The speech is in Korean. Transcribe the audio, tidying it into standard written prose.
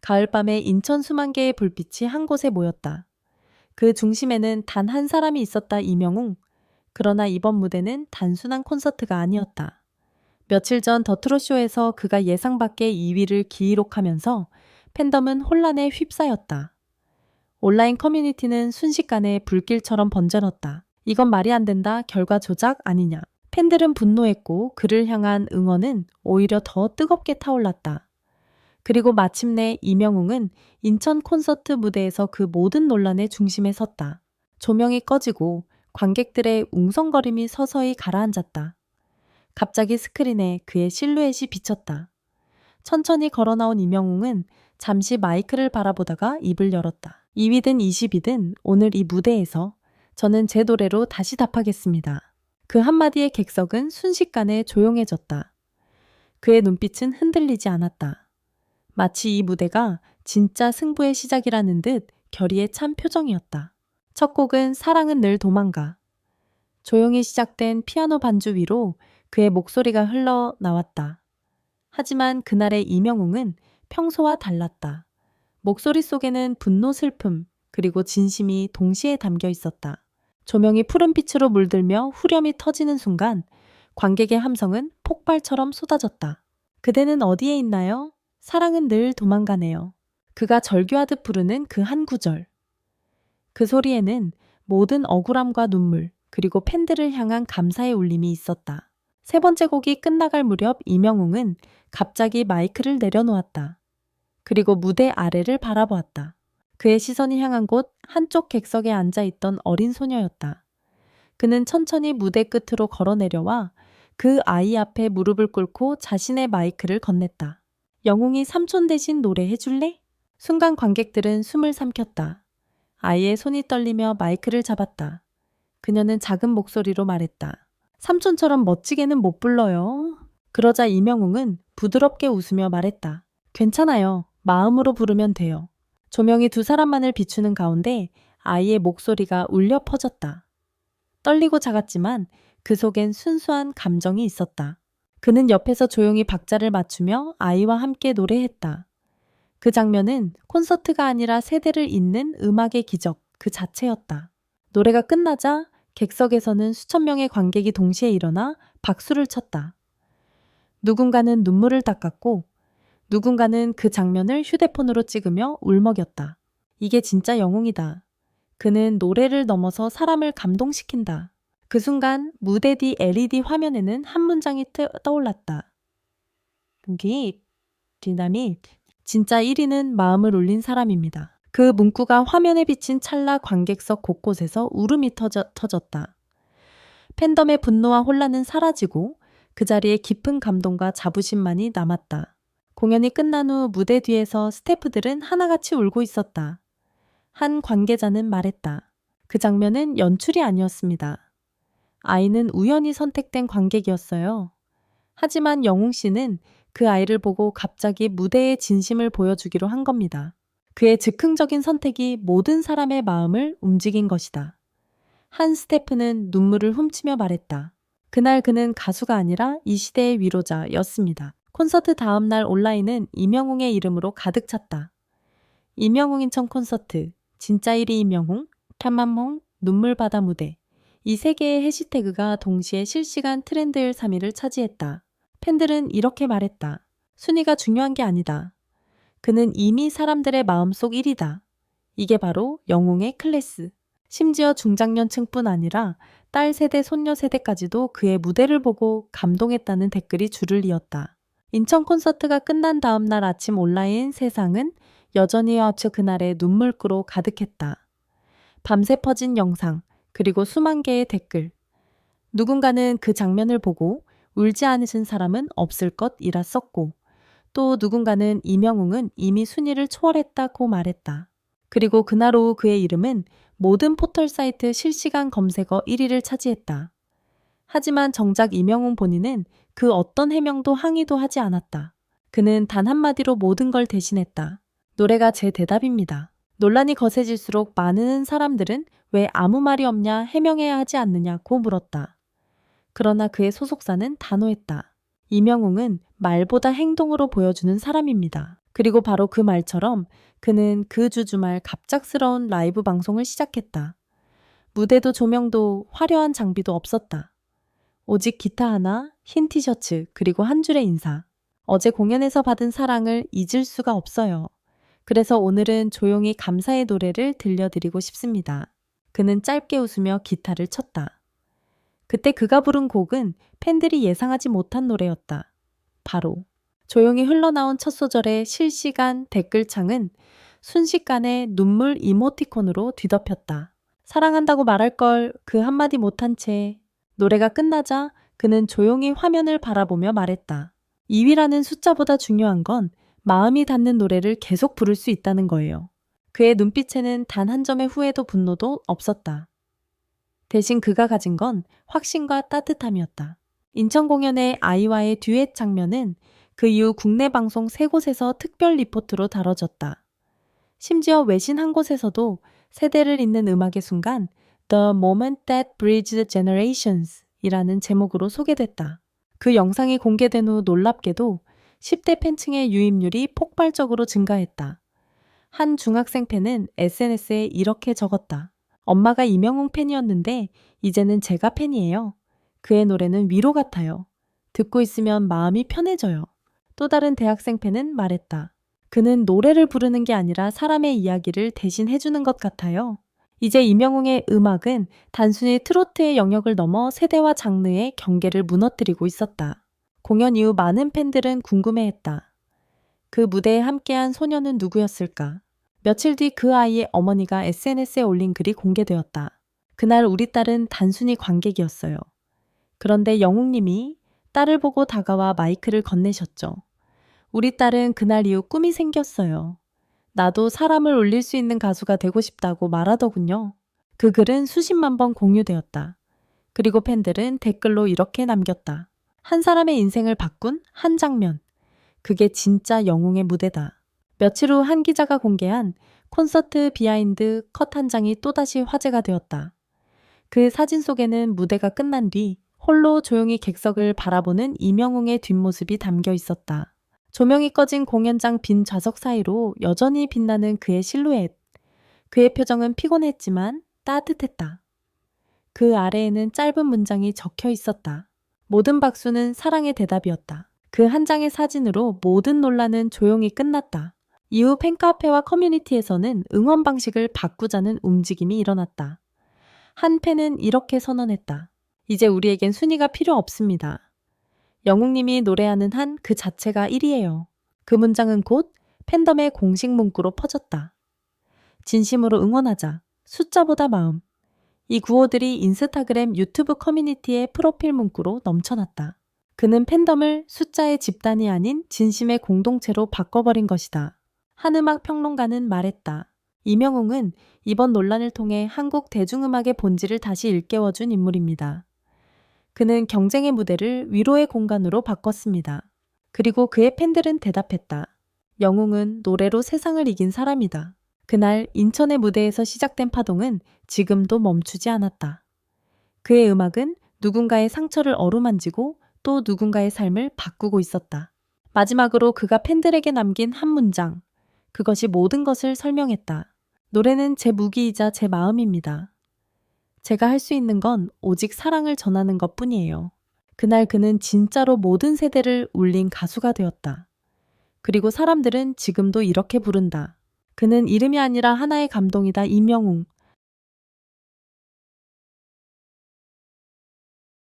가을밤에 인천 수만 개의 불빛이 한 곳에 모였다. 그 중심에는 단 한 사람이 있었다. 이명웅. 그러나 이번 무대는 단순한 콘서트가 아니었다. 며칠 전 더트롯쇼에서 그가 예상 밖의 2위를 기록하면서 팬덤은 혼란에 휩싸였다. 온라인 커뮤니티는 순식간에 불길처럼 번져렀다. 이건 말이 안 된다. 결과 조작 아니냐. 팬들은 분노했고 그를 향한 응원은 오히려 더 뜨겁게 타올랐다. 그리고 마침내 이명웅은 인천 콘서트 무대에서 그 모든 논란의 중심에 섰다. 조명이 꺼지고 관객들의 웅성거림이 서서히 가라앉았다. 갑자기 스크린에 그의 실루엣이 비쳤다. 천천히 걸어 나온 이명웅은 잠시 마이크를 바라보다가 입을 열었다. 2위든 20위든 오늘 이 무대에서 저는 제 노래로 다시 답하겠습니다. 그 한마디의 객석은 순식간에 조용해졌다. 그의 눈빛은 흔들리지 않았다. 마치 이 무대가 진짜 승부의 시작이라는 듯 결의에 찬 표정이었다. 첫 곡은 사랑은 늘 도망가. 조용히 시작된 피아노 반주 위로 그의 목소리가 흘러나왔다. 하지만 그날의 이명웅은 평소와 달랐다. 목소리 속에는 분노, 슬픔, 그리고 진심이 동시에 담겨 있었다. 조명이 푸른빛으로 물들며 후렴이 터지는 순간 관객의 함성은 폭발처럼 쏟아졌다. 그대는 어디에 있나요? 사랑은 늘 도망가네요. 그가 절규하듯 부르는 그 한 구절. 그 소리에는 모든 억울함과 눈물, 그리고 팬들을 향한 감사의 울림이 있었다. 세 번째 곡이 끝나갈 무렵 이명웅은 갑자기 마이크를 내려놓았다. 그리고 무대 아래를 바라보았다. 그의 시선이 향한 곳 한쪽 객석에 앉아있던 어린 소녀였다. 그는 천천히 무대 끝으로 걸어 내려와 그 아이 앞에 무릎을 꿇고 자신의 마이크를 건넸다. 영웅이 삼촌 대신 노래해줄래? 순간 관객들은 숨을 삼켰다. 아이의 손이 떨리며 마이크를 잡았다. 그녀는 작은 목소리로 말했다. 삼촌처럼 멋지게는 못 불러요. 그러자 이명웅은 부드럽게 웃으며 말했다. 괜찮아요. 마음으로 부르면 돼요. 조명이 두 사람만을 비추는 가운데 아이의 목소리가 울려 퍼졌다. 떨리고 작았지만 그 속엔 순수한 감정이 있었다. 그는 옆에서 조용히 박자를 맞추며 아이와 함께 노래했다. 그 장면은 콘서트가 아니라 세대를 잇는 음악의 기적 그 자체였다. 노래가 끝나자 객석에서는 수천 명의 관객이 동시에 일어나 박수를 쳤다. 누군가는 눈물을 닦았고 누군가는 그 장면을 휴대폰으로 찍으며 울먹였다. 이게 진짜 영웅이다. 그는 노래를 넘어서 사람을 감동시킨다. 그 순간 무대 뒤 LED 화면에는 한 문장이 떠올랐다. 기 디나밋. 진짜 1위는 마음을 울린 사람입니다. 그 문구가 화면에 비친 찰나 관객석 곳곳에서 울음이 터졌다. 팬덤의 분노와 혼란은 사라지고 그 자리에 깊은 감동과 자부심만이 남았다. 공연이 끝난 후 무대 뒤에서 스태프들은 하나같이 울고 있었다. 한 관계자는 말했다. 그 장면은 연출이 아니었습니다. 아이는 우연히 선택된 관객이었어요. 하지만 영웅 씨는 그 아이를 보고 갑자기 무대의 진심을 보여주기로 한 겁니다. 그의 즉흥적인 선택이 모든 사람의 마음을 움직인 것이다. 한 스태프는 눈물을 훔치며 말했다. 그날 그는 가수가 아니라 이 시대의 위로자였습니다. 콘서트 다음 날 온라인은 이명웅의 이름으로 가득 찼다. 이명웅 인천 콘서트, 진짜 1위 이명웅, 탐맘홍, 눈물바다 무대. 이 세 개의 해시태그가 동시에 실시간 트렌드 1, 3위를 차지했다. 팬들은 이렇게 말했다. 순위가 중요한 게 아니다. 그는 이미 사람들의 마음속 1위다. 이게 바로 영웅의 클래스. 심지어 중장년층뿐 아니라 딸 세대, 손녀 세대까지도 그의 무대를 보고 감동했다는 댓글이 줄을 이었다. 인천 콘서트가 끝난 다음 날 아침 온라인 세상은 여전히 합쳐 그날의 눈물구로 가득했다. 밤새 퍼진 영상, 그리고 수만 개의 댓글. 누군가는 그 장면을 보고 울지 않으신 사람은 없을 것이라 썼고 또 누군가는 이명웅은 이미 순위를 초월했다고 말했다. 그리고 그날 오후 그의 이름은 모든 포털 사이트 실시간 검색어 1위를 차지했다. 하지만 정작 이명웅 본인은 그 어떤 해명도 항의도 하지 않았다. 그는 단 한마디로 모든 걸 대신했다. 노래가 제 대답입니다. 논란이 거세질수록 많은 사람들은 왜 아무 말이 없냐 해명해야 하지 않느냐고 물었다. 그러나 그의 소속사는 단호했다. 이명웅은 말보다 행동으로 보여주는 사람입니다. 그리고 바로 그 말처럼 그는 그 주 주말 갑작스러운 라이브 방송을 시작했다. 무대도 조명도 화려한 장비도 없었다. 오직 기타 하나, 흰 티셔츠, 그리고 한 줄의 인사. 어제 공연에서 받은 사랑을 잊을 수가 없어요. 그래서 오늘은 조용히 감사의 노래를 들려드리고 싶습니다. 그는 짧게 웃으며 기타를 쳤다. 그때 그가 부른 곡은 팬들이 예상하지 못한 노래였다. 바로 조용히 흘러나온 첫 소절의 실시간 댓글창은 순식간에 눈물 이모티콘으로 뒤덮였다. 사랑한다고 말할 걸 그 한마디 못한 채 노래가 끝나자 그는 조용히 화면을 바라보며 말했다. 2위라는 숫자보다 중요한 건 마음이 닿는 노래를 계속 부를 수 있다는 거예요. 그의 눈빛에는 단 한 점의 후회도 분노도 없었다. 대신 그가 가진 건 확신과 따뜻함이었다. 인천 공연의 아이와의 듀엣 장면은 그 이후 국내 방송 3곳에서 특별 리포트로 다뤄졌다. 심지어 외신 한 곳에서도 세대를 잇는 음악의 순간 The Moment That Bridged Generations 이라는 제목으로 소개됐다. 그 영상이 공개된 후 놀랍게도 10대 팬층의 유입률이 폭발적으로 증가했다. 한 중학생 팬은 SNS에 이렇게 적었다. 엄마가 이명웅 팬이었는데 이제는 제가 팬이에요. 그의 노래는 위로 같아요. 듣고 있으면 마음이 편해져요. 또 다른 대학생 팬은 말했다. 그는 노래를 부르는 게 아니라 사람의 이야기를 대신 해주는 것 같아요. 이제 이명웅의 음악은 단순히 트로트의 영역을 넘어 세대와 장르의 경계를 무너뜨리고 있었다. 공연 이후 많은 팬들은 궁금해했다. 그 무대에 함께한 소녀는 누구였을까? 며칠 뒤 그 아이의 어머니가 SNS에 올린 글이 공개되었다. 그날 우리 딸은 단순히 관객이었어요. 그런데 영웅님이 딸을 보고 다가와 마이크를 건네셨죠. 우리 딸은 그날 이후 꿈이 생겼어요. 나도 사람을 울릴 수 있는 가수가 되고 싶다고 말하더군요. 그 글은 수십만 번 공유되었다. 그리고 팬들은 댓글로 이렇게 남겼다. 한 사람의 인생을 바꾼 한 장면. 그게 진짜 영웅의 무대다. 며칠 후 한 기자가 공개한 콘서트 비하인드 컷 한 장이 또다시 화제가 되었다. 그 사진 속에는 무대가 끝난 뒤 홀로 조용히 객석을 바라보는 이명웅의 뒷모습이 담겨 있었다. 조명이 꺼진 공연장 빈 좌석 사이로 여전히 빛나는 그의 실루엣. 그의 표정은 피곤했지만 따뜻했다. 그 아래에는 짧은 문장이 적혀 있었다. 모든 박수는 사랑의 대답이었다. 그 한 장의 사진으로 모든 논란은 조용히 끝났다. 이후 팬카페와 커뮤니티에서는 응원 방식을 바꾸자는 움직임이 일어났다. 한 팬은 이렇게 선언했다. 이제 우리에겐 순위가 필요 없습니다. 영웅님이 노래하는 한 그 자체가 1위예요. 그 문장은 곧 팬덤의 공식 문구로 퍼졌다. 진심으로 응원하자. 숫자보다 마음. 이 구호들이 인스타그램 유튜브 커뮤니티의 프로필 문구로 넘쳐났다. 그는 팬덤을 숫자의 집단이 아닌 진심의 공동체로 바꿔버린 것이다. 한 음악 평론가는 말했다. 이명웅은 이번 논란을 통해 한국 대중음악의 본질을 다시 일깨워준 인물입니다. 그는 경쟁의 무대를 위로의 공간으로 바꿨습니다. 그리고 그의 팬들은 대답했다. 영웅은 노래로 세상을 이긴 사람이다. 그날 인천의 무대에서 시작된 파동은 지금도 멈추지 않았다. 그의 음악은 누군가의 상처를 어루만지고 또 누군가의 삶을 바꾸고 있었다. 마지막으로 그가 팬들에게 남긴 한 문장. 그것이 모든 것을 설명했다. 노래는 제 무기이자 제 마음입니다. 제가 할 수 있는 건 오직 사랑을 전하는 것뿐이에요. 그날 그는 진짜로 모든 세대를 울린 가수가 되었다. 그리고 사람들은 지금도 이렇게 부른다. 그는 이름이 아니라 하나의 감동이다. 이명웅.